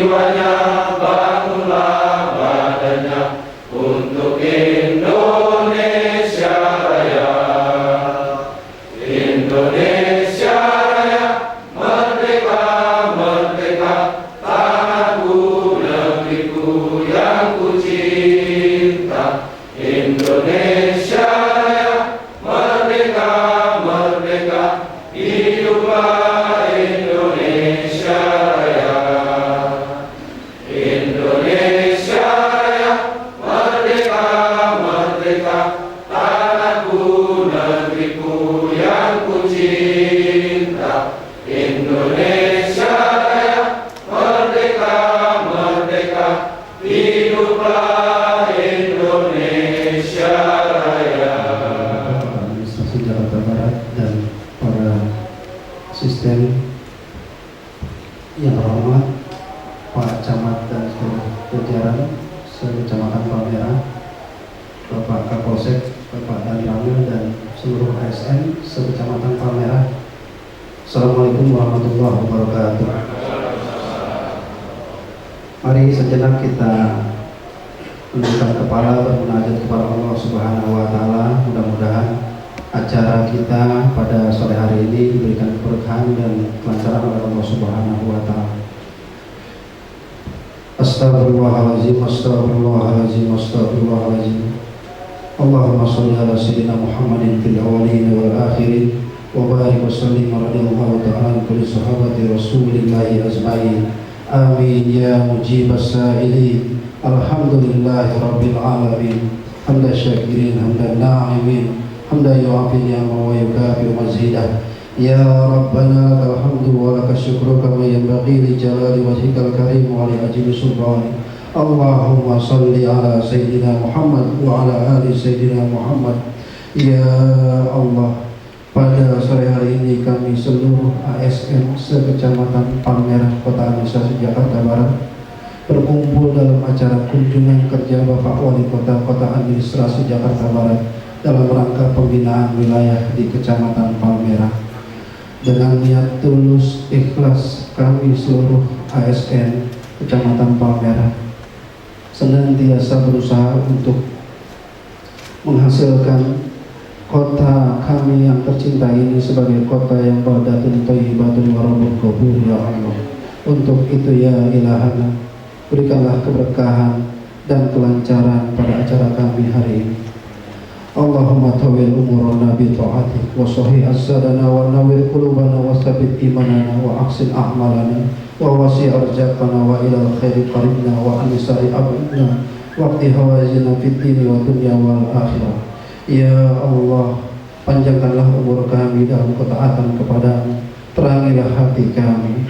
jiwanya, bangunlah badannya untuk Indonesia Raya. Indonesia Raya, merdeka, merdeka, tanahku, negeriku yang ku cinta. Indonesia Raya, merdeka, merdeka, hiduplah Indonesia Raya. Indonesia Raya, merdeka, merdeka, tanahku, negeriku yang ku cinta. Indonesia Raya, merdeka, merdeka, hiduplah Indonesia Raya. Administrasi Jakarta Barat dan para asisten yang terhormat, Pak Camat dan seluruh jajaran sekecamatan Palmerah, Bapak Kapolsek, Bapak Danramil dan seluruh ASN sekecamatan Palmerah. Assalamualaikum warahmatullahi wabarakatuh. Mari sejenak kita menundukkan kepala bermunajat kepada Allah Subhanahu wa taala. Mudah-mudahan acara kita pada sore hari ini diberikan keberkahan dan kelancaran oleh Allah Subhanahu wa taala. Astagfirullahaladzim, astagfirullahaladzim, astagfirullahaladzim. Allahumma sholli ala sayyidina Muhammadin fil awwalin wal akhirin wa barik wa sallim radhiyallahu ta'ala an kulli sahabati rasulillahi ajma'in. Amin ya mujibas sa'ilin. Alhamdulillahi rabbil alamin. Hamdan syakirin, hamdan na'imin, hamdan yu'afin ni'ama wa yukafi mazidah. Ya Rabbana lakal hamdu wa lakal syukru kama yanbaghi li jalali wajhikal karim wa li ajli sultani. Allahumma salli ala sayyidina Muhammad wa ala ali sayyidina Muhammad. Ya Allah, pada sore hari ini kami seluruh ASN sekecamatan Palmerah Kota Administrasi Jakarta Barat berkumpul dalam acara kunjungan kerja Bapak Wali Kota Kota Administrasi Jakarta Barat dalam rangka pembinaan wilayah di Kecamatan Palmerah. Dengan niat tulus ikhlas kami seluruh ASN Kecamatan Palmerah senantiasa berusaha untuk menghasilkan kota kami yang tercinta ini sebagai kota yang baldatun thayyibatun wa rabbun ghafur. Ya Allah, untuk itu ya ilahana, berikanlah keberkahan dan kelancaran pada acara kami hari ini. Allahumma tawil umurana bi ta'atik wa sahih as-sadana wa nawir qulubana wa tsabbit imanana wa ahsin a'malana wa wasi' arzaqana wa ilal khairi qaribna wa anisari abidna waqti hawazina fid dini wa dunya wal akhirah. Ya Allah, panjangkanlah umur kami dalam ketaatan kepadamu, terangilah hati kami.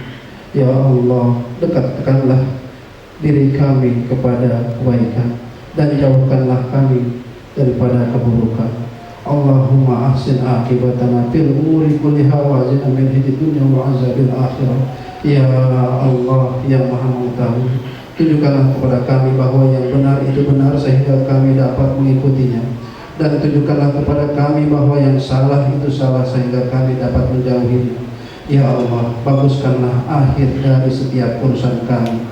Ya Allah, dekatkanlah diri kami kepada kebaikan dan jauhkanlah kami daripada keburukan. Allahumma ahsin akibatana fil umuri kulliha wa ajirna min khizyid dunya wa azabil akhirah. Ya Allah yang Maha Mengetahui, tunjukkanlah kepada kami bahwa yang benar itu benar sehingga kami dapat mengikutinya, dan tunjukkanlah kepada kami bahwa yang salah itu salah sehingga kami dapat menjauhinya. Ya Allah, baguskanlah akhir dari setiap urusan kami.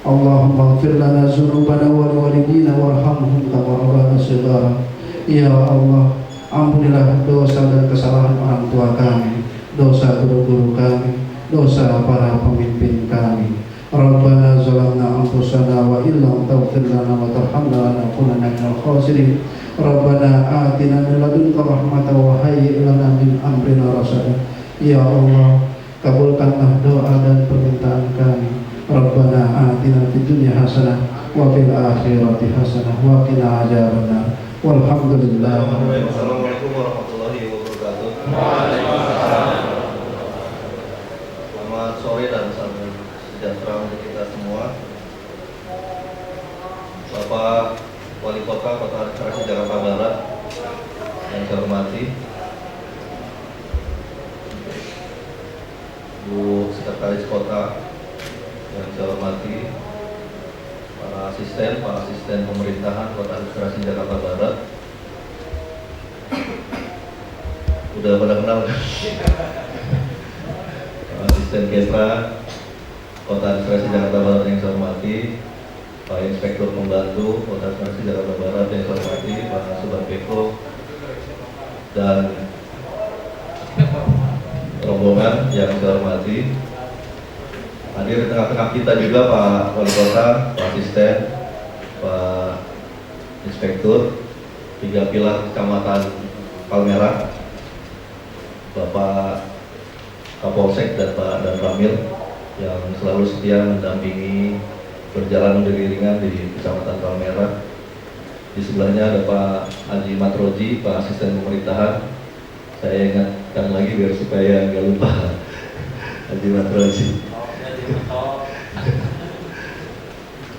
Allahumma ighfir lana dzunubana wa liwalidina warhamhum kama rabbana shighara. Ya Allah, ampunilah dosa dan kesalahan orang tua kami, dosa guru-guru kami, dosa para pemimpin kami. Rabbana zalamna anfusana wa illam taghfir lana wa tarhamna lanakunanna minal khasirin. Rabbana atina min ladunka rahmatan wa hayyi' lana min amrina rasada. Ya Allah, kabulkanlah doa dan permintaan kami. Rabbana atina fid dunya hasanah wa fil akhirati hasanah wa qina adzabannar. Walhamdulillah. Assalamualaikum warahmatullahi wabarakatuh. Selamat sore dan salam sejahtera untuk kita semua. Bapak Wali Kota Kota Administrasi Jakarta Barat yang saya hormati, Bu Sekretaris Kota yang saya hormati, para asisten pemerintahan Kota Administrasi Jakarta Barat. Udah pada kenal kan? Asisten Kesra, Kota Administrasi Jakarta Barat yang saya hormati, Pak Inspektur Pembantu Kota Administrasi Jakarta Barat yang saya hormati, Pak Subag Beko, dan rombongan yang saya hormati. Hadir di tengah-tengah kita juga Pak Wali Kota, Pak Asisten, Pak Inspektur, 3 pilar Kecamatan Palmerah, Bapak Kapolsek dan Pak Dan Ramil yang selalu setia mendampingi berjalan beriringan di Kecamatan Palmerah. Di sebelahnya ada Pak Haji Matroji, Pak Asisten Pemerintahan. Saya ingatkan lagi biar supaya nggak lupa Haji Matroji.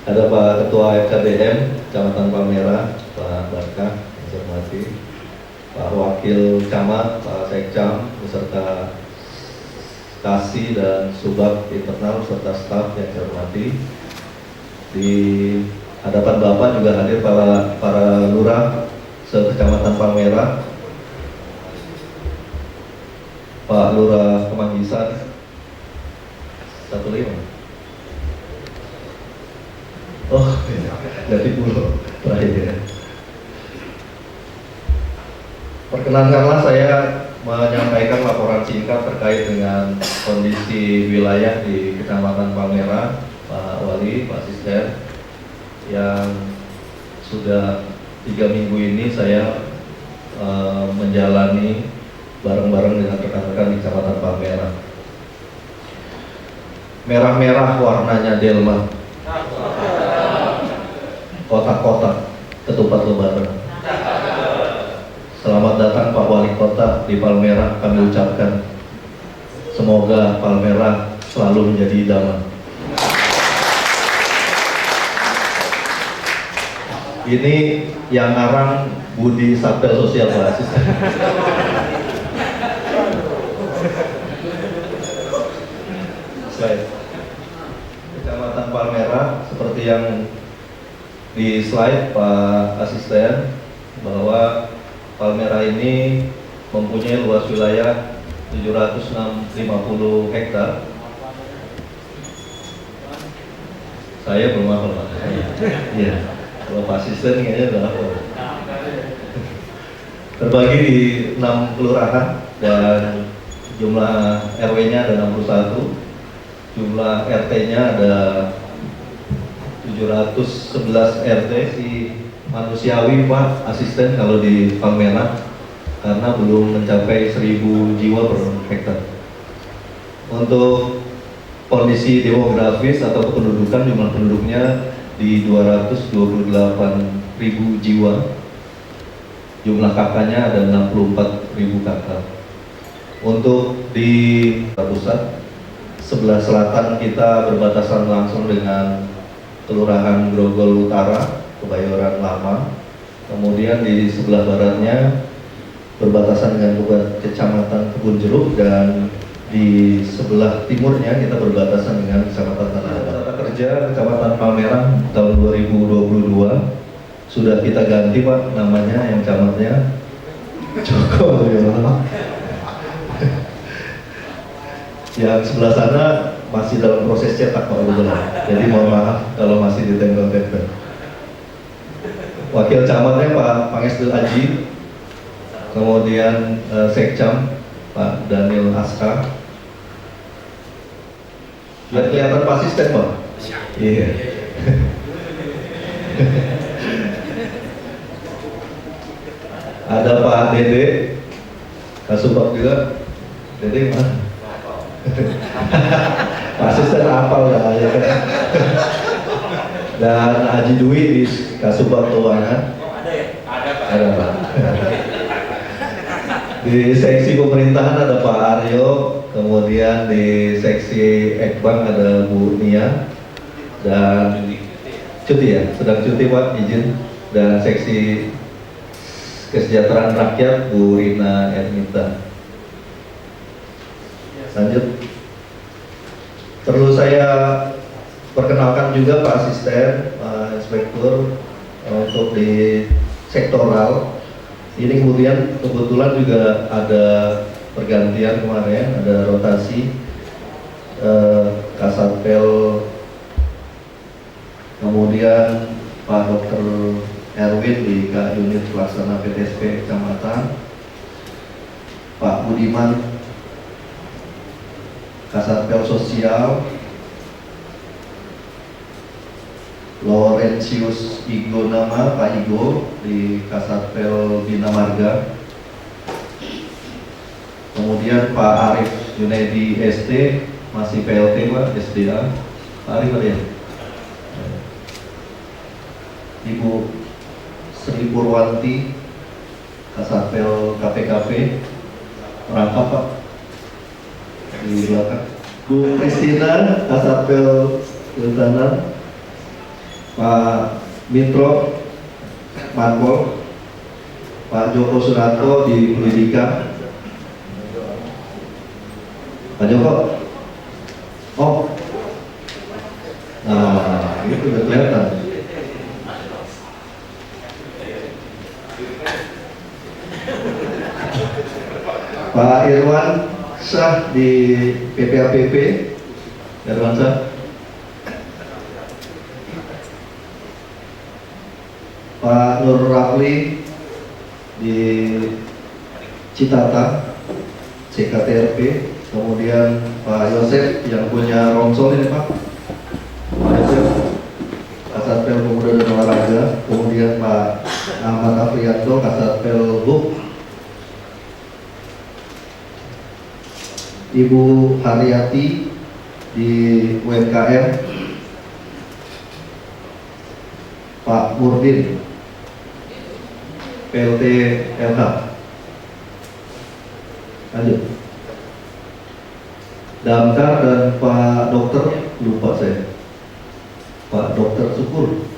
Ada Pak Ketua FKDM Kecamatan Palmerah, Pak Barkah, yang saya hormati, Pak Wakil Camat, Pak Sekcam, beserta Kasih dan Subag internal serta staf yang saya hormati. Di hadapan Bapak juga hadir para lurah se-Kecamatan Palmerah, Pak Lurah Kemanggisan 15. Oh, dari pulau terakhir ya. Perkenankanlah saya menyampaikan laporan singkat terkait dengan kondisi wilayah di Kecamatan Palmerah, Pak Wali, Pak Asisten, yang sudah 3 minggu ini saya menjalani bareng-bareng dengan rekan-rekan di Kecamatan Palmerah. Merah-merah warnanya delma, kotak-kotak ketupat lebaran. Selamat datang Pak Wali Kota di Palmerah, kami ucapkan semoga Palmerah selalu menjadi idaman. Ini yang ngarang Budi Sapel Sosial Basis. Kecamatan Palmerah seperti yang di slide Pak Asisten, bahwa Palmerah ini mempunyai luas wilayah 750 hektar. Saya belum hafal Pak. Iya. Kalau Pak Asisten kayaknya udah hafal. Terbagi di 6 kelurahan dan jumlah RW-nya ada 61, jumlah RT-nya ada 711 RT. Si manusiawi Pak Asisten kalau di Palmerah karena belum mencapai 1000 jiwa per hektar. Untuk kondisi demografis atau kependudukan, jumlah penduduknya di 228.000 jiwa. Jumlah kakaknya ada 64.000 kakak. Untuk di pusat sebelah selatan kita berbatasan langsung dengan Kelurahan Grogol Utara, Kebayoran Lama. Kemudian di sebelah baratnya berbatasan dengan Kecamatan Kebun Jeruk, dan di sebelah timurnya kita berbatasan dengan Kecamatan Tanah Abang. Tata kerja Kecamatan Palmerah tahun 2022 sudah kita ganti Pak namanya, yang camatnya Joko Yono. Yang sebelah sana masih dalam proses cetak Pak Gubernur. Jadi mohon maaf kalau masih ditempel-tempel. Wakil camatnya Pak Pangestil Aji, kemudian Sekcam Pak Daniel Aska. Biar kelihatan Pak Asisten Pak. Iya. Ada Pak Dede, Kasubag juga. Dede mana? Pak Asisten hafal lah ya kan. Dan Haji Dwi di Kasubag Keuangan. Ada ya? Ada Pak. Ada Pak. Di seksi pemerintahan ada Pak Aryo, kemudian di seksi Ekbang ada Bu Nia, dan cuti ya, sedang cuti Pak, izin. Dan seksi kesejahteraan rakyat Bu Rina Ernita. Lanjut. Perlu saya perkenalkan juga Pak Asisten, Pak Inspektur, untuk di sektoral. Ini kebetulan juga ada pergantian kemarin, ada rotasi. Kasatpel, kemudian Pak Dr. Erwin di Unit Pelaksana PTSP Kecamatan, Pak Budiman Kasatpel Sosial, Laurentius Igo Nama, Pak Igo di Kasatpel Bina Marga, kemudian Pak Arif Junaidi ST, masih PLT Pak, SDA, Pak Arif ada ya? Ibu Sri Purwanti Kasatpel KPKP, merangkap Pak di belakang. Bu Kristina Kasatpel Kehutanan, Pak Mitro Manpol, Pak Joko Suranto di Pendidikan. Pak Joko, oh, nah itu udah kelihatan. Pak Irwan Syah di PPAPP, Irwan Syah. Pak Nur Rafli di Citata, CKTRP, kemudian Pak Yosef yang punya Romsol ini Pak, Pak Yosef, Kasatpel Pemuda dan Olahraga, kemudian Pak Ahmad Afrianto, Kasatpel HUK, Ibu Haryati di UMKM, Pak Murdin PLT LH. Lanjut. Damkar dan Pak Dokter, lupa saya, Pak Dokter Syukur,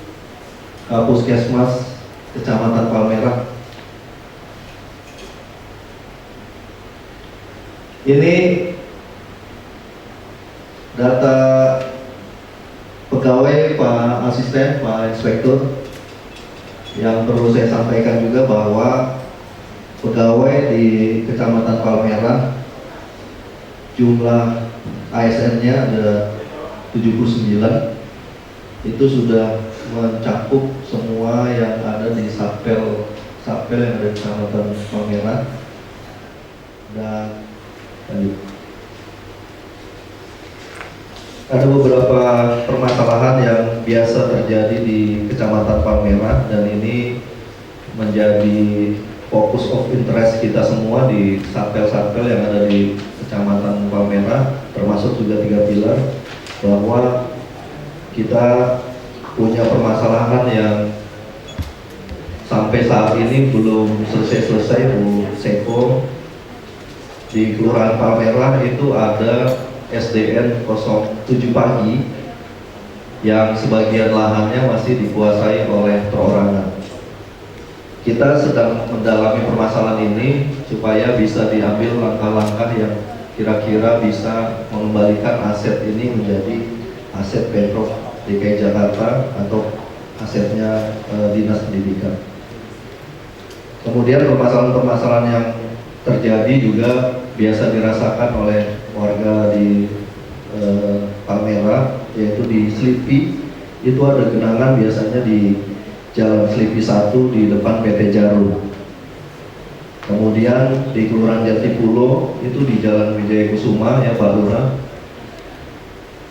Kapuskesmas Kecamatan Palmerah. Ini data pegawai, Pak Asisten, Pak Inspektur. Yang perlu saya sampaikan juga bahwa pegawai di Kecamatan Palmerah jumlah ASN-nya ada 79. Itu sudah mencakup semua yang ada di Satpel yang ada di Kecamatan Palmerah. Dan lanjut. Ada beberapa permasalahan yang biasa terjadi di Kecamatan Palmerah dan ini menjadi fokus of interest kita semua di satpel-satpel yang ada di Kecamatan Palmerah, termasuk juga 3 pilar, bahwa kita punya permasalahan yang sampai saat ini belum selesai-selesai. Bu Seko, di Kelurahan Palmerah itu ada SDN 07 pagi yang sebagian lahannya masih dikuasai oleh perorangan. Kita sedang mendalami permasalahan ini supaya bisa diambil langkah-langkah yang kira-kira bisa mengembalikan aset ini menjadi aset Pemprov DKI Jakarta atau asetnya Dinas Pendidikan. Kemudian permasalahan-permasalahan yang terjadi juga biasa dirasakan oleh warga di Palmerah, yaitu di Slipi. Itu ada genangan biasanya di Jalan Slipi 1 di depan PT Jarum. Kemudian di Kelurahan Jatipulo itu di Jalan Wijaya Kusuma ya Pak Lurah.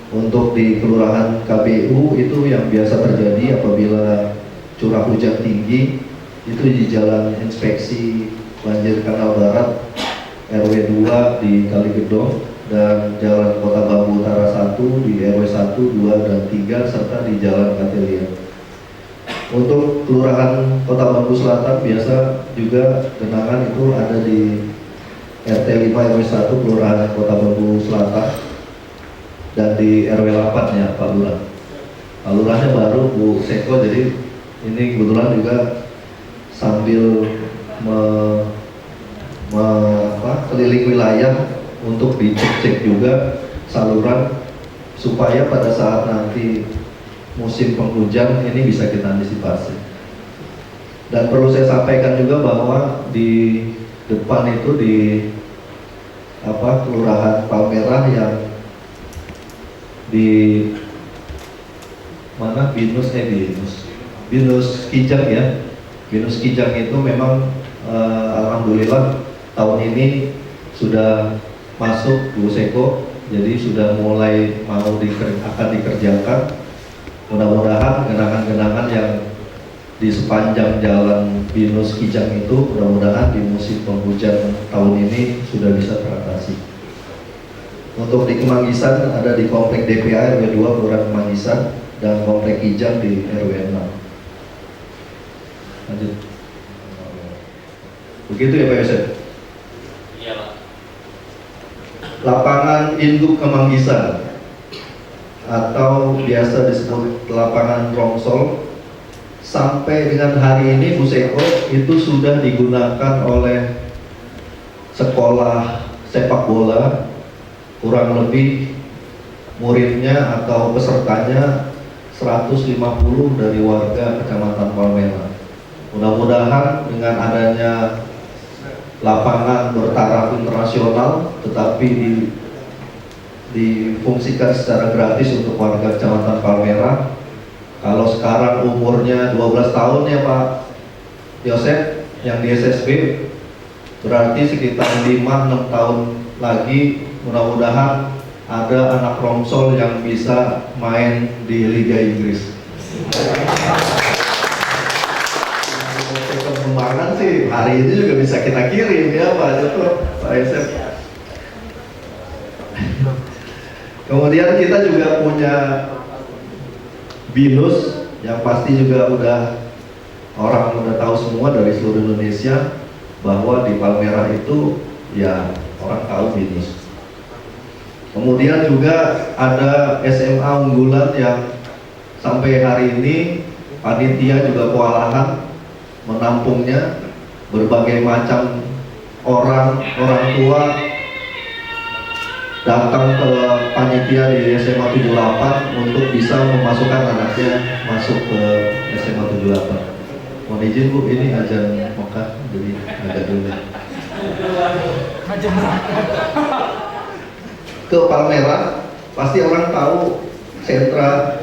Untuk di Kelurahan KBU itu yang biasa terjadi apabila curah hujan tinggi itu di Jalan Inspeksi Banjir Kanal Barat RW 2 di Kaligedong dan Jalan Kota Bambu Utara 1 di RW 1, 2, dan 3 serta di Jalan Katelia. Untuk Kelurahan Kota Bambu Selatan biasa juga genangan itu ada di RT 5 RW 1 Kelurahan Kota Bambu Selatan dan di RW 8 ya Pak Lurah. Pak Lurahnya baru Bu Seko, jadi ini kebetulan juga sambil keliling wilayah untuk dicek-cek juga saluran supaya pada saat nanti musim penghujan ini bisa kita antisipasi. Dan perlu saya sampaikan juga bahwa di depan itu di Kelurahan Palmerah yang di mana Binus Kijang ya. Binus Kijang itu memang alhamdulillah tahun ini sudah masuk Bu Seko, jadi sudah mulai akan dikerjakan. Mudah-mudahan genangan-genangan yang di sepanjang jalan Binus Kijang itu mudah-mudahan di musim penghujan tahun ini sudah bisa teratasi. Untuk di Kemanggisan ada di Komplek DPA RW 2 Kelurahan Kemanggisan dan Komplek Kijang di RW 6. Lanjut. Begitu ya Pak Yosef? Iya Pak. Lapangan induk Kemanggisan atau biasa disebut lapangan Rongsol sampai dengan hari ini Bu Seko itu sudah digunakan oleh sekolah sepak bola, kurang lebih muridnya atau pesertanya 150 dari warga Kecamatan Palmerah. Mudah-mudahan dengan adanya lapangan bertaraf internasional tetapi difungsikan secara gratis untuk warga Kecamatan Palmerah. Kalau sekarang umurnya 12 tahun ya Pak Yosef yang di SSB, berarti sekitar 5-6 tahun lagi mudah-mudahan ada anak Rongsol yang bisa main di Liga Inggris. Perkembangan sih hari ini juga bisa kita kirim ya Pak Yosef. Kemudian kita juga punya Binus yang pasti juga orang udah tahu semua dari seluruh Indonesia bahwa di Palmerah itu ya orang tahu Binus. Kemudian juga ada SMA unggulan yang sampai hari ini panitia juga kewalahan menampungnya, berbagai macam orang tua datang ke panitia di SMA 78 untuk bisa memasukkan anaknya masuk ke SMA 78. Mohon izin Bu, ini azan Mekah jadi agak dulu. Ke Palmerah pasti orang tahu sentra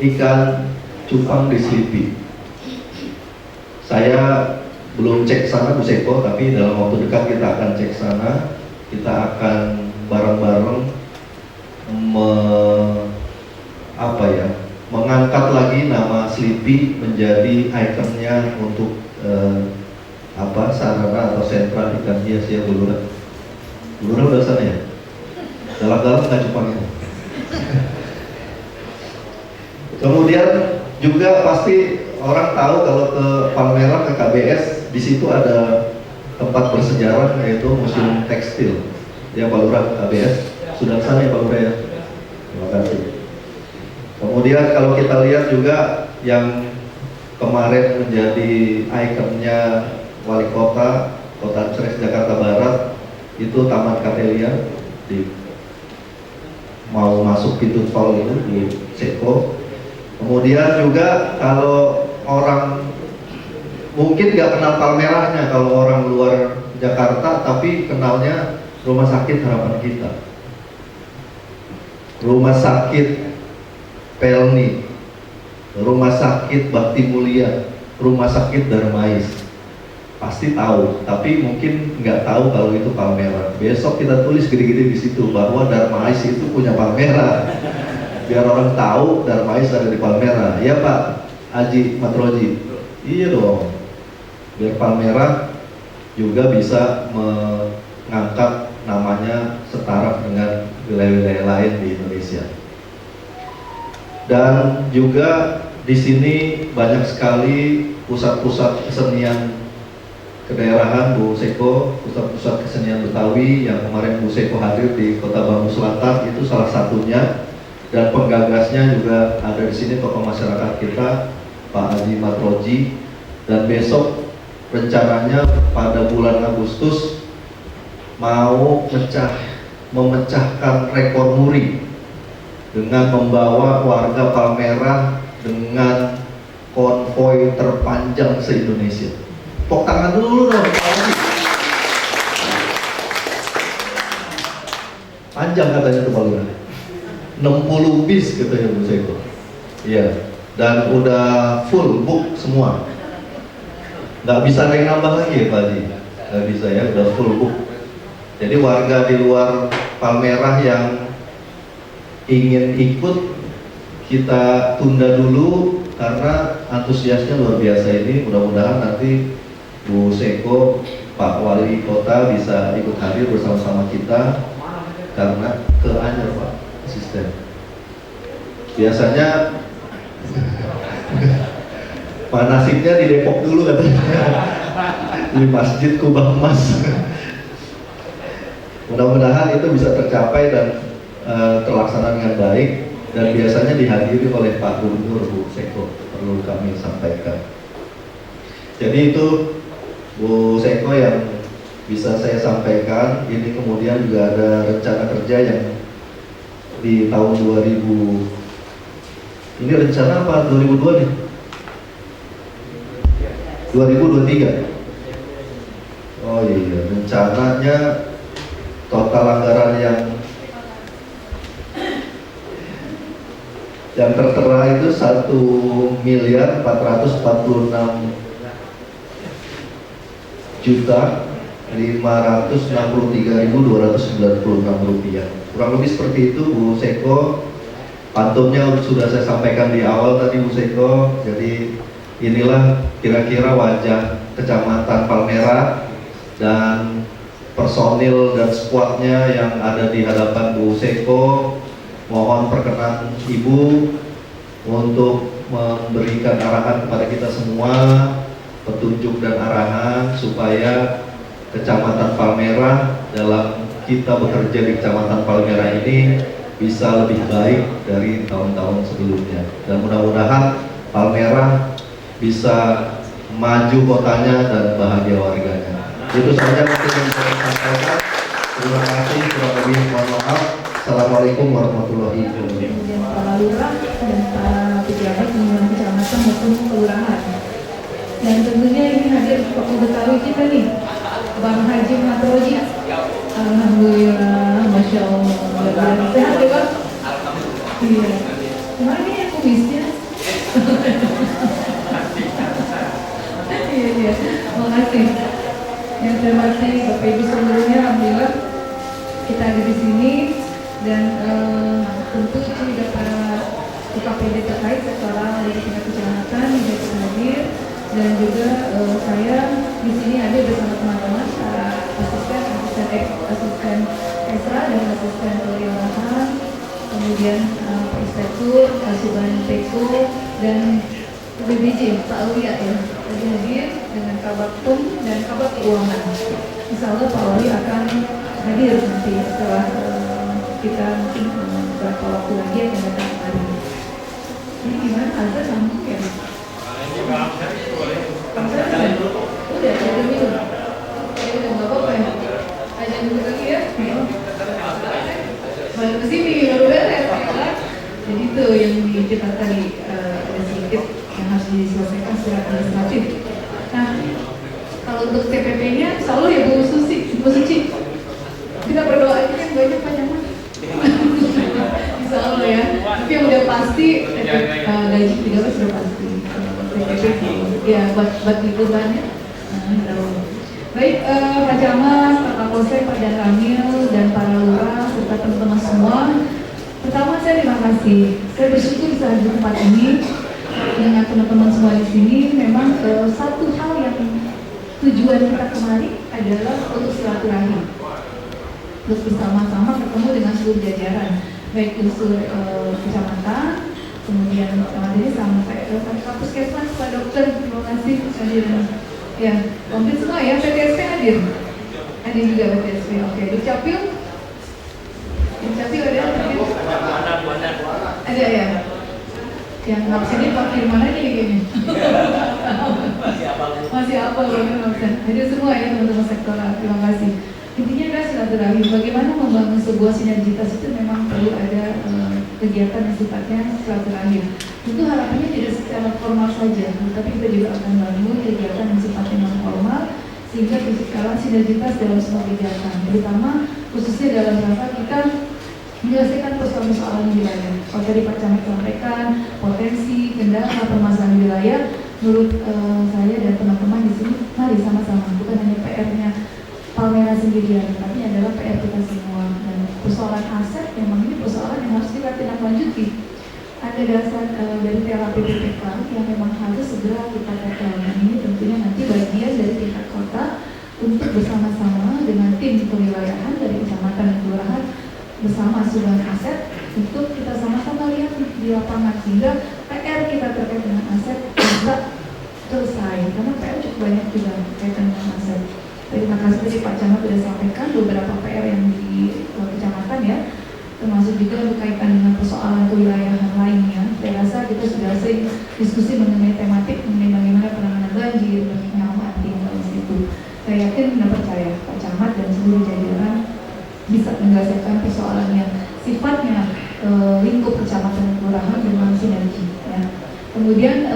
ikan cupang di Slipi. Saya belum cek sana Bu Seko, tapi dalam waktu dekat kita akan cek sana. Kita akan bareng-bareng mengangkat lagi nama Slipi menjadi ikonnya untuk sarana atau sentra ikan hias ya Bu Lurah. Bu Lurah udah sana ya? Dalam-dalam nggak cuma itu. Kemudian juga pasti orang tahu kalau ke Palmerah ke KBS, di situ ada tempat bersejarah yaitu Museum Tekstil. Ya Pak Lurah KBS sudah kesana ya Pak Lurah ya. Terima kasih. Kemudian kalau kita lihat juga yang kemarin menjadi ikonnya wali kota Ceres Jakarta Barat itu Taman Katelia di mau masuk pintu tol itu di Seko. Kemudian juga kalau orang mungkin nggak kenal Palmerahnya kalau orang luar Jakarta, tapi kenalnya Rumah Sakit Harapan Kita, Rumah Sakit Pelni, Rumah Sakit Bakti Mulia, Rumah Sakit Darmais. Pasti tahu, tapi mungkin nggak tahu kalau itu Palmerah. Besok kita tulis gede-gede di situ bahwa Darmais itu punya Palmerah, biar orang tahu Darmais ada di Palmerah. Ya Pak Haji Matroji, iya dong, biar Palmerah juga bisa mengangkat namanya setara dengan wilayah-wilayah lain di Indonesia. Dan juga di sini banyak sekali pusat-pusat kesenian kedaerahan Bu Seko, pusat-pusat kesenian Betawi yang kemarin Bu Seko hadir di Kota Bangku Selatan itu salah satunya, dan penggagasnya juga ada di sini tokoh masyarakat kita Pak Haji Matroji. Dan besok rencananya pada bulan Agustus mau memecahkan rekor muri dengan membawa warga Palmerah dengan konvoi terpanjang se-Indonesia. Tepuk tangan dulu dong. Panjang katanya tuh Pak Lurah. 60 bis katanya Bu Seko. Iya, dan udah full book semua. Nggak bisa ada yang nambah lagi ya Pak Haji? Nggak bisa ya, udah full book. Jadi warga di luar Palmerah yang ingin ikut, kita tunda dulu karena antusiasnya luar biasa ini. Mudah-mudahan nanti Bu Seko, Pak Wali Kota bisa ikut hadir bersama-sama kita karena ke Anyar Pak asisten. Biasanya manasipnya di Depok dulu katanya, di Masjid Kubah Emas. Mudah-mudahan itu bisa tercapai dan terlaksana dengan baik, dan biasanya dihadiri oleh Pak Gubernur Bu Seko, perlu kami sampaikan. Jadi itu Bu Seko yang bisa saya sampaikan. Ini kemudian juga ada rencana kerja yang di tahun 2000, ini rencana apa 2002 nih? 2023. Oh iya, rencananya total anggaran yang tertera itu 1.446.563.296 rupiah. Kurang lebih seperti itu Bu Seko. Pantumnya sudah saya sampaikan di awal tadi Bu Seko. Jadi inilah kira-kira wajah Kecamatan Palmerah dan personil dan skuadnya yang ada di hadapan Bu Seko. Mohon perkenan Ibu untuk memberikan arahan kepada kita semua, petunjuk dan arahan supaya Kecamatan Palmerah dalam kita bekerja di Kecamatan Palmerah ini bisa lebih baik dari tahun-tahun sebelumnya, dan mudah-mudahan Palmerah bisa maju kotanya dan bahagia warganya. Itu saja mungkin yang saya sampaikan. Terima kasih, kurang lebih mohon maaf. Assalamualaikum warahmatullahi wabarakatuh. Kemudian para lurah dan para pejabat pemerintahan kecamatan maupun kelurahan. Dan tentunya ini hadir tokoh Betawi kita nih, Bang Haji Matroji. Alhamdulillah, Masya Allah. Sehat ya Bang? Iya. Kemarin ini aku kumisnya. Iya. Makasih. Yang terima kasih Bapak Ibu seluruhnya. Alhamdulillah kita ada di sini, dan tentu juga para UKPD terkait sektoral dari tingkat kecamatan juga hadir, dan juga saya di sini ada bersama teman-teman asisten Esra dan asisten kelurahan, kemudian Pak Inspektur, Kasuban Teko, dan BBJ Pak Uya ya tadi hadir dengan Kabaktum dan Kabak Keuangan. Insya Allah Pak Wali akan hadir nanti setelah kita mungkin beberapa waktu lagi akan datang kembali. Ini gimana? Azan sambung ya? Udah, ada minum. Ya udah nggak apa-apa ya. Azan dulu lagi ya. Baru kesini baru beres ya. Jadi itu yang kita tadi ada sedikit yang harus diselesaikan secara administratif. Nah, kalau untuk TPP-nya, selalu ya Bu Suci. Kita berdoa aja yang banyak panjang. Insya Allah ya. Tapi yang udah pasti gaji 13 sudah pasti. TPP ya buat liburannya. Baik, Pak Camat, Pak Kapolsek, Pak Dan Ramil, dan para lurah serta teman-teman semua. Pertama saya terima kasih. Saya bersyukur bisa hadir di tempat ini dengan teman-teman semua di sini. Memang satu hal yang tujuan kita kemari adalah untuk silaturahmi, terus bersama-sama ketemu dengan seluruh jajaran, baik unsur kecamatan, kemudian kecamatan ini sampai Puskesmas, Pak Dokter, terima kasih hadir. Ya, komplit semua ya, PTSP hadir juga PTSP. Oke, Dukcapil ada ya. Yang absen ini Pak Firman aja nih kayaknya. Masih apa loh absen. Hadir semua ya teman-teman sektoral. Terima kasih. Intinya adalah silaturahmi. Bagaimana membangun sebuah sinergitas itu memang perlu ada kegiatan yang sifatnya silaturahmi. Tentu harapannya tidak secara formal saja, tapi kita juga akan bangun kegiatan yang sifatnya non formal sehingga terciptakan sinergitas dalam semua kegiatan, terutama khususnya dalam rangka kita menyelesaikan persoalan-persoalan di wilayah. Kalau tadi Pak Camat sampaikan potensi, kendala, permasalahan wilayah, menurut saya dan teman-teman di sini, mari sama-sama, bukan hanya PR-nya Palmera sendirian, tapi adalah PR kita semua. Dan persoalan aset memang ini persoalan yang harus kita tindak lanjuti. Ada dasar dari TLAPPPK yang memang harus segera kita tackle. Dan ini tentunya nanti bagian dari tingkat kota untuk bersama-sama dengan tim kewilayahan dari kecamatan dan kelurahan bersama sudah aset untuk kita sama-sama lihat di lapangan sehingga PR kita terkait dengan aset bisa selesai karena PR cukup banyak juga kaitan dengan aset. Terima kasih tadi Pak Camat sudah sampaikan beberapa PR yang di kecamatan ya, termasuk juga berkaitan dengan persoalan kewilayahan lainnya. Saya rasa kita sudah sering diskusi mengenai tematik mengenai bagaimana penanganan banjir, bagaimana tinggal di situ. Saya yakin dan percaya Pak Camat dan seluruh jajaran bisa menyelesaikan persoalan yang sifatnya lingkup kecamatan dan kelurahan dengan sinergi. Ya. Kemudian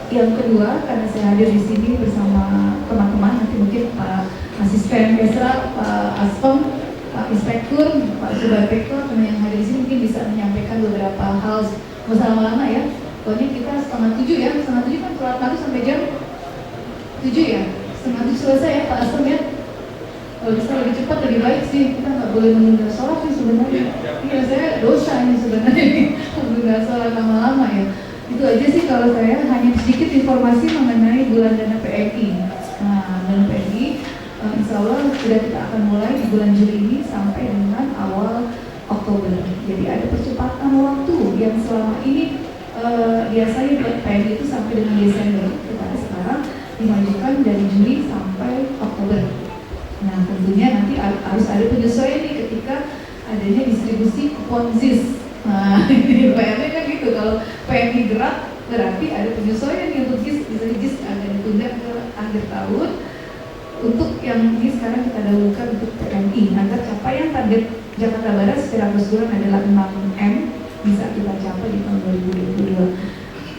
yang kedua, karena saya hadir di sini bersama teman-teman, nanti mungkin Pak Asisten Kesra, Pak Aspem, Pak Inspektur, Pak Subapeko, yang hadir di sini mungkin bisa menyampaikan beberapa hal. Nggak usah lama-lama ya. Pokoknya kita 6:30 ya, 6:30 kan sholat maghrib sampai jam 7 ya. 6:30 selesai ya Pak Aspem ya. Kalau bisa lebih cepat lebih baik sih, kita nggak boleh menunda sholat sih sebenarnya. Iya saya dosa ini sebenarnya menunda sholat lama-lama ya. Itu aja sih kalau saya, hanya sedikit informasi mengenai bulan dana PMI. Nah, dana PMI insya Allah sudah kita akan mulai di bulan Juli ini sampai dengan awal Oktober. Jadi ada percepatan waktu yang selama ini biasanya buat PMI itu sampai dengan Desember. Kita sekarang dimajukan dari Juli sampai Oktober. Nah tentunya nanti harus ada penyesuaian nih ketika adanya distribusi kupon ZIS. Nah ini PMI kan gitu, kalau PMI gerak berarti ada penyesuaian yang untuk ZIS, bisa ZIS agak ditunda ke akhir tahun. Untuk yang ini sekarang kita dahulukan untuk PMI agar capaian target Jakarta Barat secara keseluruhan adalah 6M bisa kita capai di tahun 2022.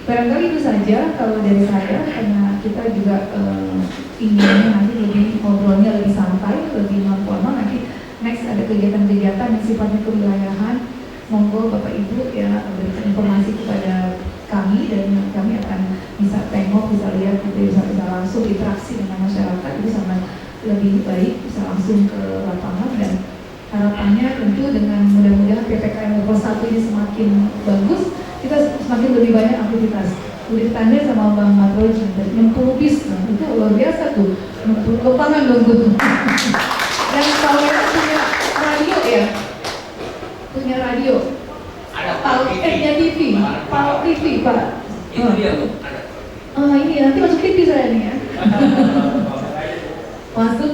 Barangkali itu saja kalau dari saya, karena kita juga inginnya nanti lebih ngobrolnya lebih santai, lebih non-formal. Nanti next ada kegiatan-kegiatan yang sifatnya kewilayahan. Monggo Bapak Ibu ya berikan informasi kepada kami dan kami akan bisa tengok, bisa lihat, bisa langsung interaksi dengan masyarakat, itu sangat lebih baik, bisa langsung ke lapangan. Dan harapannya tentu dengan mudah-mudahan PPKM level 1 ini semakin bagus, kita semakin lebih banyak aktivitas. Udah ditanya sama Bang Matroj tadi 60 bis, nah, itu luar biasa tuh, 60 lapangan dong tuh. Dan kalau kita punya radio ya, punya radio, punya TV, Pal TV Pak. Itu dia tuh, ada. Ini nanti masuk TV saya nih ya. Masuk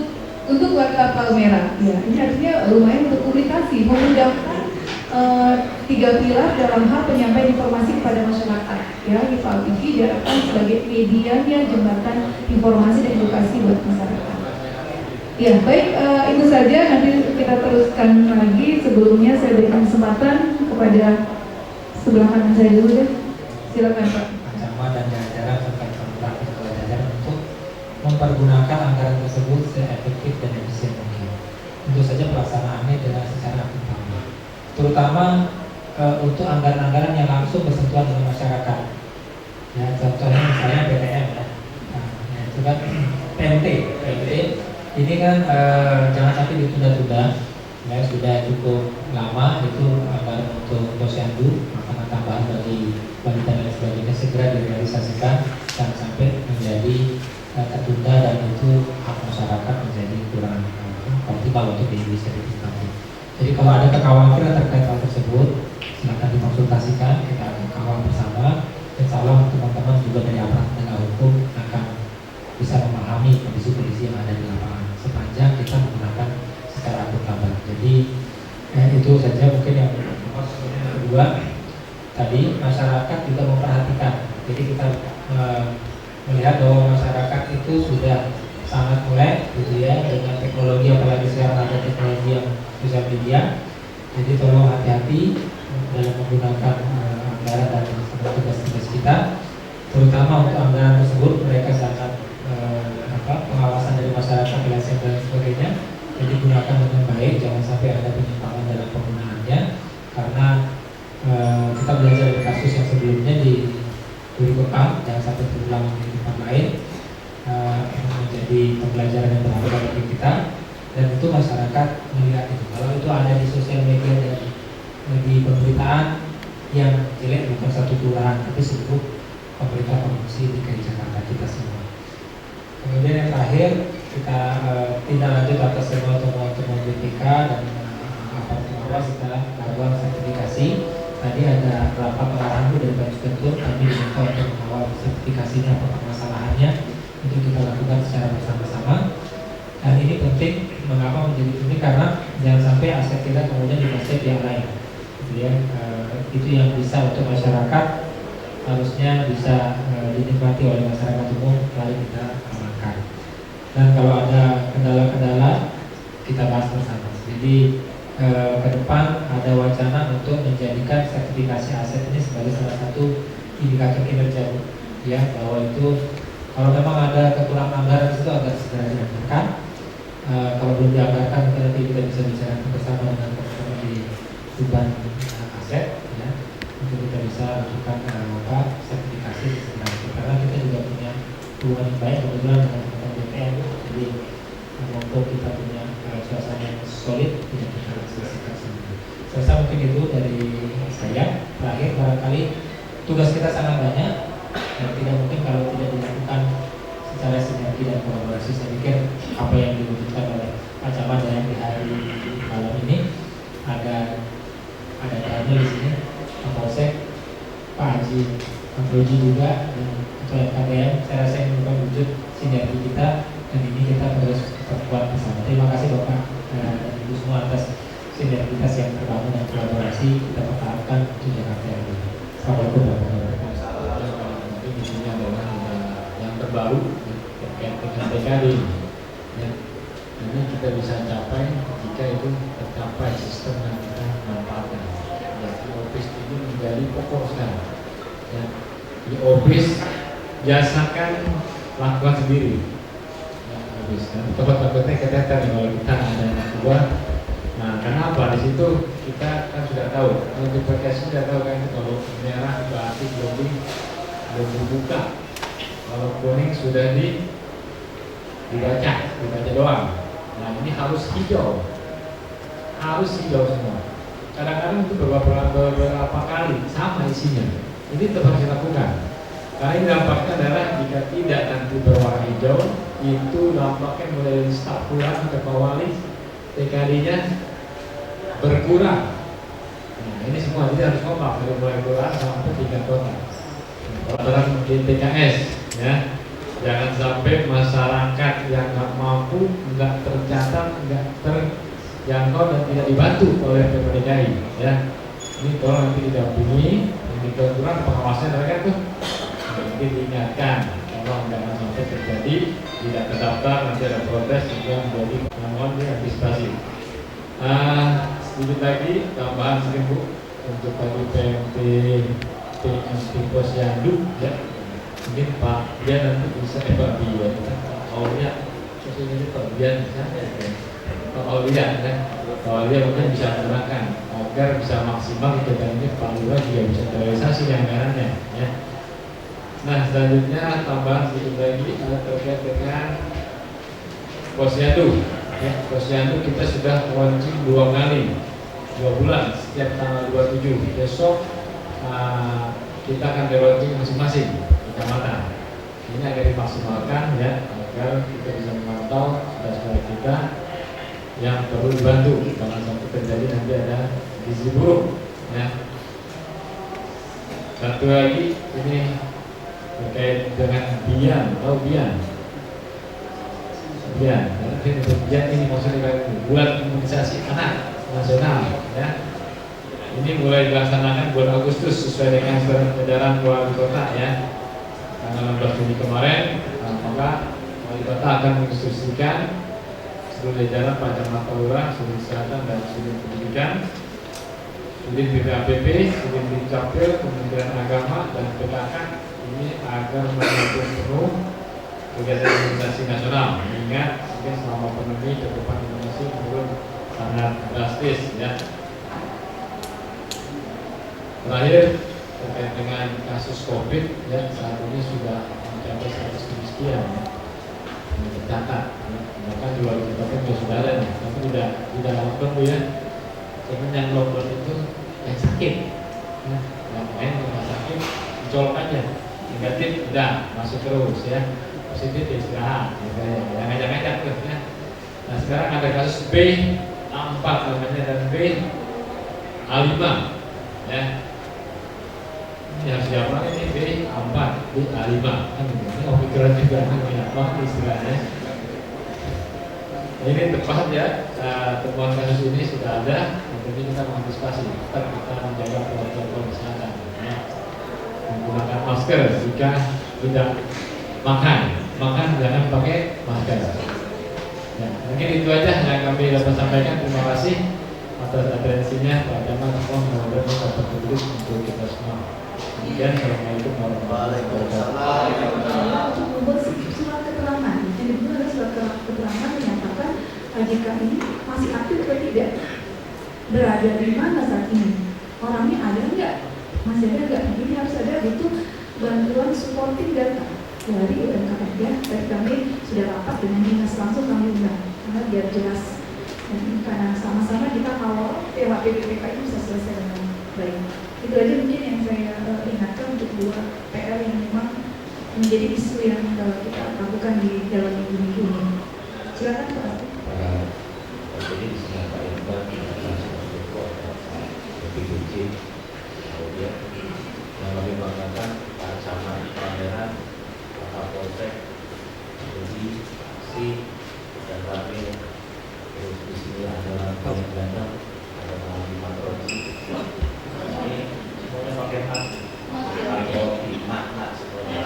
untuk warga Palmera. Ya, ini artinya lumayan untuk publikasi, memudahkan 3 pilar dalam hal penyampaian informasi kepada masyarakat. Ya, di Pal TV diharapkan sebagai medianya jembatan informasi dan edukasi buat masyarakat. Ya, baik, itu saja. Nanti kita teruskan lagi. Sebelumnya saya berikan kesempatan kepada sebelah kanan saya dulu ya. Silakan Pak. Camat dan jajaran serta pemerintah kepala daerah untuk mempergunakan anggaran tersebut seefektif dan efisien mungkin. Tentu saja pelaksanaannya dengan secara akuntabel, terutama untuk anggaran-anggaran yang langsung bersentuhan dengan masyarakat. Ya, contohnya misalnya PTM ya. Nah, itu kan PMT ini kan jangan sampai ditunda-tunda. Ya, sudah cukup lama itu anggaran untuk posyandu, makanan tambahan bagi balita dan sebagainya segera direalisasikan, dan sampai menjadi tertunda dan itu hak masyarakat menjadi kurang optimal untuk bisa dinikmati. Jadi kalau ada kekhawatiran terkait hal tersebut, silakan dikonsultasikan, kita akan kawal bersama. Insya Allah teman-teman juga dari aparat penegak hukum akan bisa memahami kondisi-kondisi yang ada di lapangan sepanjang kita menggunakan secara akuntabel. Jadi itu saja mungkin yang kedua. Tadi masyarakat juga memperhatikan. Jadi kita melihat bahwa masyarakat itu sudah sangat melek gitu ya dengan teknologi, apalagi sekarang ada teknologi yang sosial media. Jadi tolong hati-hati dalam menggunakan anggaran dan tugas-tugas kita, terutama untuk anggaran tersebut mereka sangat pengawasan dari masyarakat, LSM dan sebagainya. Jadi gunakan dengan baik, jangan sampai ada penyimpangan dalam penggunaannya. target bukan satu kelurahan tapi seluruh pemerintah provinsi DKI Jakarta kita semua. Kemudian yang terakhir kita tindak lanjut atas semua temuan-temuan BPK dan apa kita lakukan sertifikasi. Tadi ada rapat arahan dari Pak Ketua, kami diminta untuk mengawal sertifikasinya apa permasalahannya untuk kita lakukan secara bersama-sama. Dan ini penting, mengapa menjadi penting karena jangan sampai aset kita kemudian dikuasai pihak lain. Itu yang bisa untuk masyarakat harusnya bisa dinikmati oleh masyarakat umum, mari kita amankan. Dan kalau ada kendala-kendala kita bahas bersama. Jadi ke depan ada wacana untuk menjadikan sertifikasi aset ini sebagai salah satu indikator kinerja, ya, bahwa itu kalau memang ada kekurangan anggaran itu agar segera dianggarkan. Kalau belum dianggarkan nanti kita bisa bicara bersama dengan teman-teman di beban aset, ya, untuk kita bisa lakukan sertifikasi segera. Karena kita juga punya hubungan yang baik kebetulan dengan teman BPN, jadi untuk kita punya suasana yang solid tidak kita selesaikan sendiri. Selesai mungkin itu dari saya. Terakhir barangkali tugas kita sangat banyak dan tidak mungkin kalau tidak dilakukan secara sinergi dan kolaborasi. Saya pikir apa yang diwujudkan oleh Pak Camat yang di hari malam ini ada perannya di sini, Pak Polsek, Pak Haji, Pak Roji juga, dan Ketua FKDM. Saya rasa ini merupakan wujud sinergi kita dan ini kita terus perkuat bersama. Terima kasih Bapak dan Ibu semua atas sinergitas yang terbangun dan kolaborasi kita pertahankan untuk Jakarta yang lebih. Assalamualaikum warahmatullahi wabarakatuh. Mungkin di sini adalah yang terbaru terkait dengan TKD. Ya. Ini kita bisa capai jika itu tercapai sistem yang kita manfaatkan. Jadi office ini menjadi pokok sekali. Ya. Di office biasakan lakukan sendiri. Takut-takutnya keteter kalau kita ada anak buah. Nah, kenapa? Di situ kita kan sudah tahu. Kalau di podcast sudah tahu kan, kalau merah berarti belum dibuka. Kalau kuning sudah dibaca doang. Nah, ini harus hijau semua. Kadang-kadang itu beberapa kali sama isinya. Ini tetap harus dilakukan. Karena ini dampaknya adalah jika tidak nanti berwarna hijau, itu dampaknya mulai dari staf pulang ke Pak Wali, TKD-nya berkurang. Nah, ini semua jadi harus kompak dari mulai kurang sampai 3 kota. Dalam DTKS, ya, jangan sampai masyarakat yang nggak mampu, nggak tercatat, nggak terjangkau dan tidak dibantu oleh Pemprov DKI. Ya, ini tolong nanti didampingi, ini kurang pengawasan mereka tuh. Nanti diingatkan, tolong jangan sampai terjadi tidak terdaftar, nanti ada protes juga menjadi mohon diantisipasi. Sedikit lagi tambahan sedikit untuk tadi PMT Posyandu, ya, mungkin Pak dia nanti bisa Pak Bian, Aulia, ini Pak Bian, Pak Aulia, kan? Pak Aulia mungkin bisa menggunakan agar bisa maksimal kegiatan ini. Pak Lurah juga bisa terrealisasi anggarannya, ya. Nah, selanjutnya tambahan sedikit lagi terkait dengan Posyandu. Ya, Posyandu kita sudah launching 2 kali, 2 bulan setiap tanggal 27. Besok kita akan launching masing-masing kecamatan. Ini agar dimaksimalkan, ya, agar kita bisa memantau saudara kita yang perlu dibantu. Jangan sampai terjadi nanti ada gizi buruk. Ya. Satu lagi ini terkait dengan Bian, tahu Bian? Bian ini maksudnya bulan imunisasi anak nasional, ya. Ini mulai dilaksanakan bulan Agustus sesuai dengan surat edaran Wali Kota, ya, tanggal 16 Juni kemarin. Maka Wali Kota akan menginstruksikan seluruh jajaran Pak Camat Lurah, Sudin Kesehatan dan Sudin Pendidikan, Sudin BPAPP, Sudin Dukcapil, Kementerian Agama dan PKK ini agar mendukung penuh kegiatan imunisasi nasional. Ingat, mungkin selama pandemi cakupan imunisasi menurun sangat drastis, ya. Terakhir terkait dengan kasus COVID, ya, saat ini sudah mencapai 100 sekian, ya, yang tercatat. Ya. Bahkan di luar kita juga sudah ada nih, tapi tidak lockdown, ya. Cuman yang lockdown itu yang sakit, ya. main rumah sakit colok aja, negatif udah masuk terus ya, positif ya istirahat, ya ngajak-ngajak tuh ya. Nah sekarang ada kasus B A4 namanya dan B A5 ya. Ini harus diapain ini B A4 B A5 kan ini pikiran juga ini apa istilahnya. Nah, ini tepat ya, temuan kasus ini sudah ada, jadi kita mengantisipasi, tetap kita menjaga protokol kesehatan ya. Menggunakan masker jika tidak makan jangan pakai masker ya, mungkin itu aja yang kami dapat sampaikan. Terima kasih atas atensinya Pak Jamal. Mudah-mudahan dapat berguna untuk kita semua. Kemudian Assalamualaikum warahmatullahi wabarakatuh. Membuat surat keterangan, yang kedua adalah surat keterangan menyatakan jika ini masih aktif atau tidak, berada di mana saat ini, orangnya ada nggak, masih ada nggak. Ini harus ada, butuh bantuan supporting data dari UMKM ya. Tadi kami sudah rapat dengan dinas, langsung kami undang karena biar jelas, dan karena sama-sama kita kawal PHP-BPK ini bisa selesai dengan baik. Itu aja mungkin yang saya ingatkan untuk dua PR yang memang menjadi isu yang kita lakukan di dalam minggu ini. Silakan Pak. Jadi di sini Pak Irfan kita langsung berkuat lebih kunci, kemudian yang lebih banggakan Pak Camat Pangeran, Pak Kapolsek, Budi, Si, dan Ramil. Terus di sini ada Pak Ganteng, ada Pak Matroji. Ini semuanya pakai masker, pakai makna semuanya.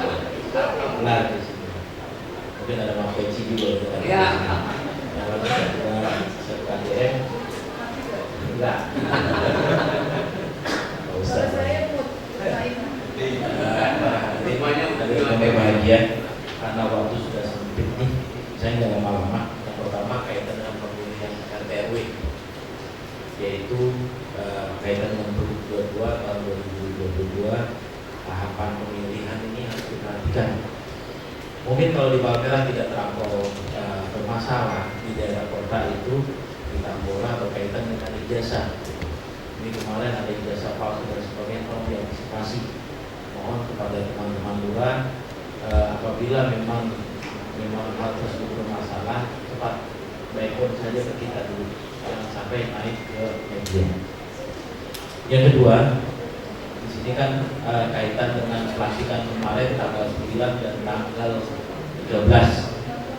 Benar di sini. Mungkin ada Pak Peci juga. Ya. Serta DM enggak. Kalau saya mood, kami bahagia karena waktu sudah sempit nih. Saya nggak lama-lama. Yang pertama kaitan dengan pemilihan RT RW, yaitu kaitan dengan Pergub 22 tahun 2022. Tahapan pemilihan ini harus diperhatikan. Mungkin kalau di Palmerah tidak terlampau bermasalah, di daerah kota itu di Tambora berkaitan dengan ijazah. Ini kemarin ada ijazah palsu dan sebagainya, tolong diantisipasi. Mohon kepada teman-teman lurah, apabila memang hal tersebut bermasalah, cepat baikkan saja ke kita dulu, jangan sampai naik ke media. Yang kedua, di sini kan kaitan dengan pelantikan kemarin tanggal 9 dan tanggal 13.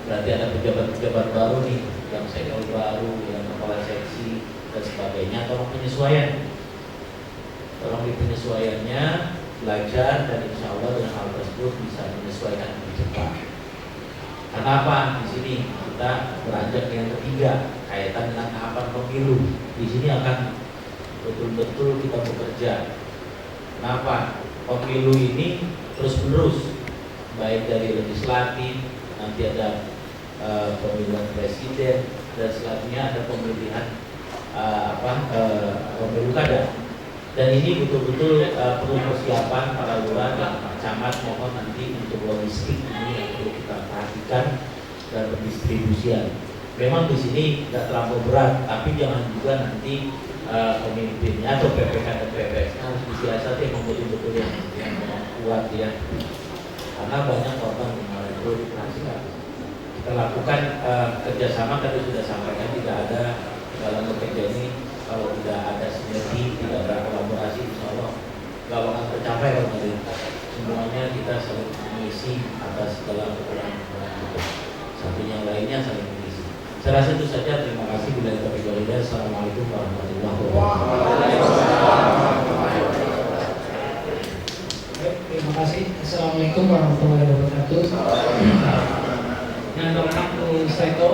Berarti ada pejabat-pejabat baru nih, yang senior baru, yang kepala seksi dan sebagainya. Tolong penyesuaian, tolong di penyesuaiannya, belajar, dan insya Allah dengan hal tersebut bisa menyesuaikan lebih cepat. Karena apa? Di sini kita beranjak yang ketiga, kaitan dengan tahapan pemilu. Di sini akan betul-betul kita bekerja. Kenapa? Pemilu ini terus-menerus, baik dari legislatif, nanti ada pemilihan presiden, dan selanjutnya ada pemilihan pemilu kada. Dan ini betul-betul perlu persiapan para lurah dan Pak Camat. Mohon nanti untuk logistik ini yang perlu kita perhatikan dan pendistribusian. Memang di sini tidak terlalu berat, tapi jangan juga nanti pemimpinnya atau PPK dan PPS harus disiasati yang betul-betul yang kuat ya. Karena banyak korban kemarin perlu diperhatikan. Kita lakukan kerjasama, tadi sudah sampaikan, tidak ada dalam bekerja ini kalau tidak ada sinergi, tidak ada kolaborasi, insya Allah gak akan tercapai kalau semuanya kita saling mengisi atas segala kekurangan. Satu yang lainnya saling mengisi. Saya rasa itu saja. Terima kasih. Bila taufiq wal hidayah. Assalamualaikum warahmatullahi wabarakatuh. Terima kasih. Assalamualaikum warahmatullahi wabarakatuh. Yang lengkap Seko,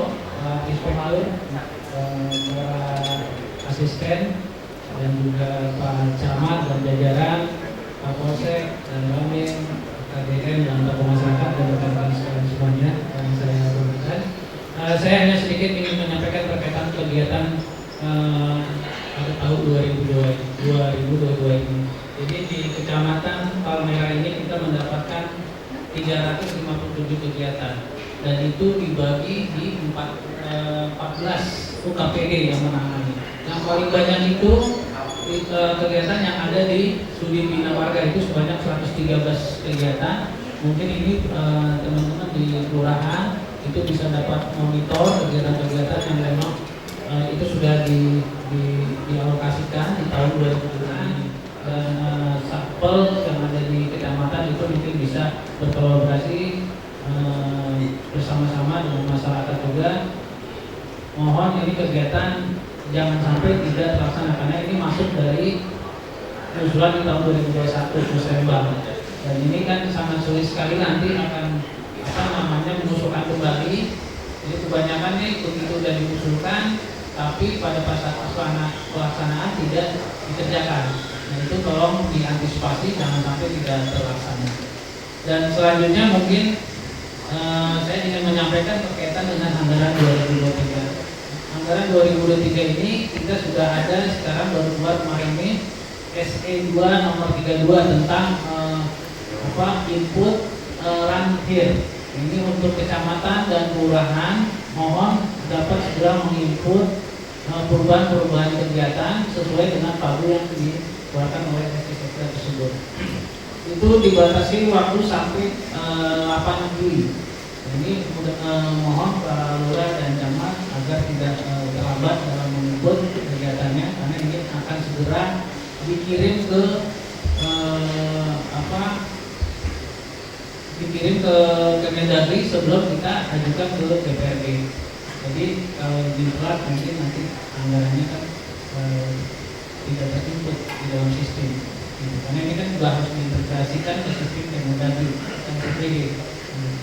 Ispo Malur, para asisten, dan juga Pak Camat dan jajaran, Pak Polsek dan Ramil, KDM dan tokoh masyarakat dan rekan-rekan sekalian semuanya yang saya hormati. Saya hanya sedikit ingin menyampaikan berkaitan kegiatan pada tahun 2022 ini. Jadi di Kecamatan Palmerah ini kita mendapatkan 357 kegiatan, dan itu dibagi di 14 UKPD yang menangani. Yang paling banyak itu kegiatan yang ada di Studi Bina Warga itu sebanyak 113 kegiatan. Mungkin ini teman-teman di kelurahan itu bisa dapat monitor kegiatan-kegiatan yang memang itu sudah dialokasikan di tahun 2020 dan Satpel yang ada di kecamatan itu mungkin bisa berkolaborasi bersama-sama dengan masyarakat juga. Mohon ini kegiatan jangan sampai tidak terlaksana karena ini masuk dari usulan di tahun 2021 Musembang. Dan ini kan sangat sulit sekali nanti akan mengusulkan kembali. Jadi kebanyakan nih begitu sudah diusulkan tapi pada pelaksanaan tidak dikerjakan. Nah itu tolong diantisipasi jangan sampai tidak terlaksana. Dan selanjutnya mungkin saya ingin menyampaikan berkaitan dengan anggaran 2023. Anggaran 2023 ini kita sudah ada sekarang baru buat kemarin ini SE 2 nomor 32 tentang input run here. Ini untuk kecamatan dan kelurahan mohon dapat segera menginput perubahan-perubahan kegiatan sesuai dengan pagu yang dikeluarkan oleh SE tersebut. Itu dibatasi waktu sampai 8 Juli. Ini mohon para lurah dan camat agar tidak terlambat dalam menginput kegiatannya karena ini akan segera dikirim ke Kemendagri sebelum kita ajukan ke DPRD. Jadi di telat nanti anggarannya kan tidak terinput di dalam sistem. Karena ini kan juga harus diintegrasikan ke sistem Kemendagri dan DPRD.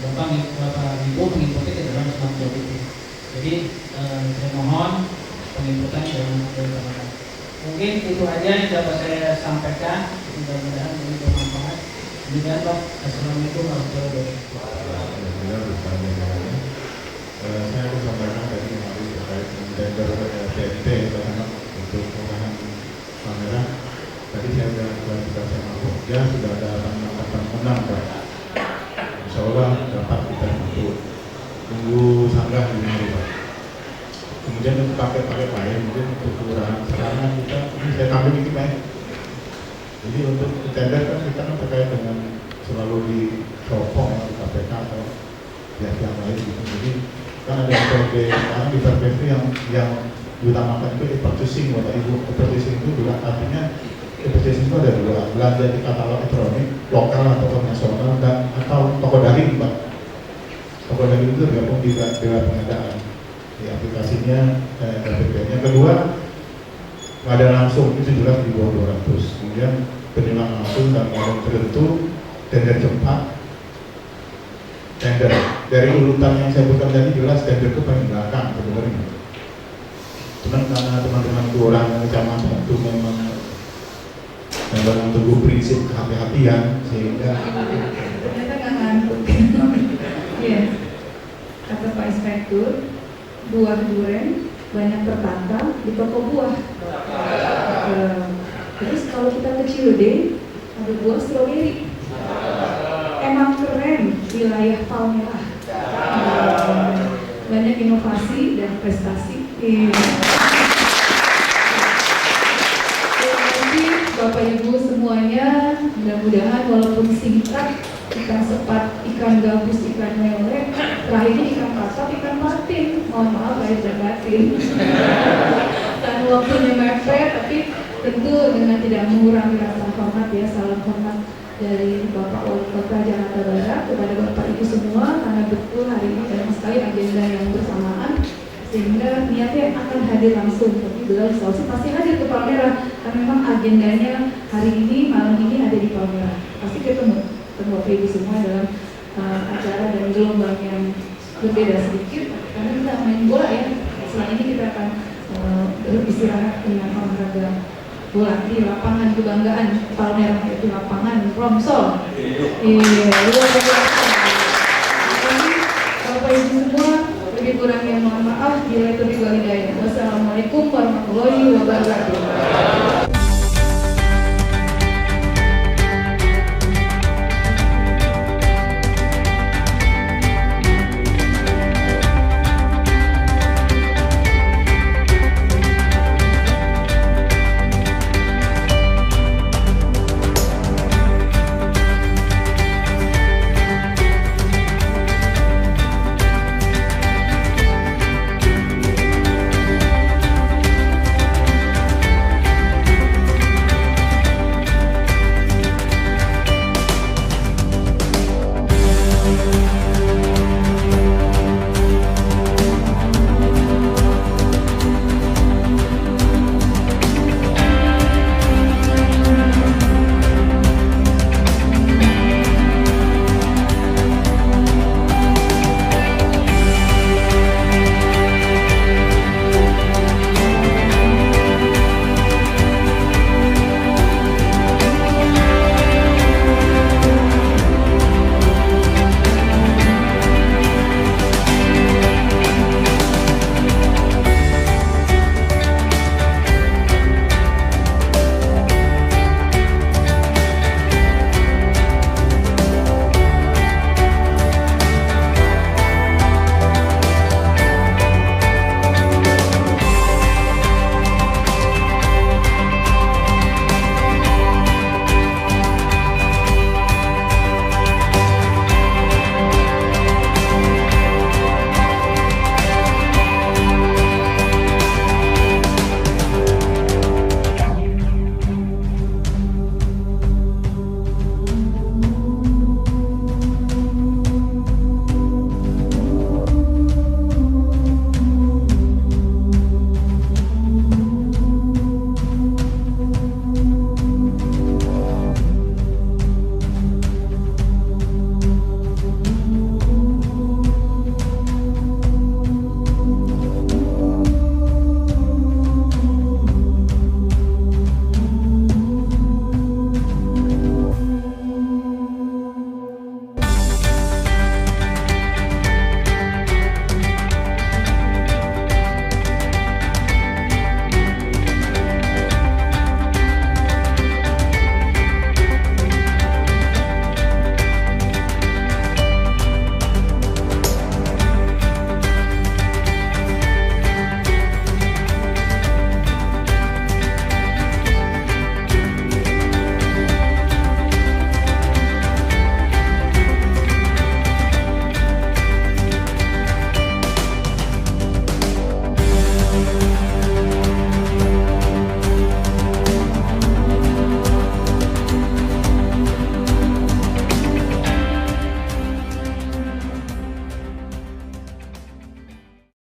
Bapak Ibu menginputnya ke dalam smart job itu. Jadi saya mohon penginputan dalam kegiatan. Mungkin itu aja yang dapat saya sampaikan. Mudah-mudahan ini bermanfaat. Demikian Pak. Assalamualaikum warahmatullahi wabarakatuh. Saya akan sampaikan tadi kemarin terkait dengan TNT untuk kelurahan Palmerah. Tadi saya sudah klarifikasi sama Pokja sudah ada angkatan menang Pak. Insya Allah dapat kita untuk tunggu sanggah di sini Pak. Kemudian untuk pakai lain mungkin untuk kelurahan sekarang kita ini saya tampil ini Pak. Jadi untuk tender kan kita kan terkait dengan selalu disokong di KPK atau pihak yang lain gitu. Jadi kan ada SPB sekarang di PPP yang diutamakan itu purchasing Bapak Ibu. Purchasing itu juga artinya purchasing itu ada dua, belanja di katalog elektronik lokal atau nasional dan atau toko daring Pak. Toko daring itu tergabung di Dewan Pengadaan di aplikasinya KPP-nya. Kedua ada langsung itu jelas di bawah 200. Kemudian penilang langsung dan model tertentu, tender cepat, tender dari urutan yang saya bukan tadi jelas tender itu paling belakang sebenarnya. Cuman karena teman-teman kelurahan kecamatan itu memang teguh prinsip kehati-hatian sehingga ternyata nggak ngantuk. Iya, kata Pak Inspektur, buah durian banyak tertata di toko buah. Terus kalau kita ke Ciwidey ada buah stroberi. Emang keren wilayah Palmerah. Banyak inovasi dan prestasi. Terima kasih Bapak Ibu semuanya. Mudah-mudahan walaupun singkat, ikan sepat, ikan gabus, ikan lele, terakhirnya ikan kakap, ikan patin. Mohon maaf lahir dan batin. Dan waktunya mepet, tapi tentu dengan tidak mengurangi rasa hormat ya, salam hormat dari Bapak Wali Kota Jakarta Barat kepada Bapak Ibu semua, karena betul hari ini banyak sekali agenda yang bersamaan sehingga niatnya akan hadir langsung. Tapi beliau Sulawesi pasti hadir ke Palmerah karena memang agendanya hari ini malam ini ada di Palmerah. Pasti ketemu Bapak Ibu semua dalam acara dan gelombang yang berbeda sedikit karena kita main bola ya. Setelah ini kita akan beristirahat dengan olahraga bola di lapangan kebanggaan Palmerah, yaitu lapangan Romsol. Iya, luar biasa. Jadi Bapak Ibu semua, lebih kurangnya mohon maaf. Bila itu diwalidaya. Wassalamualaikum warahmatullahi wabarakatuh.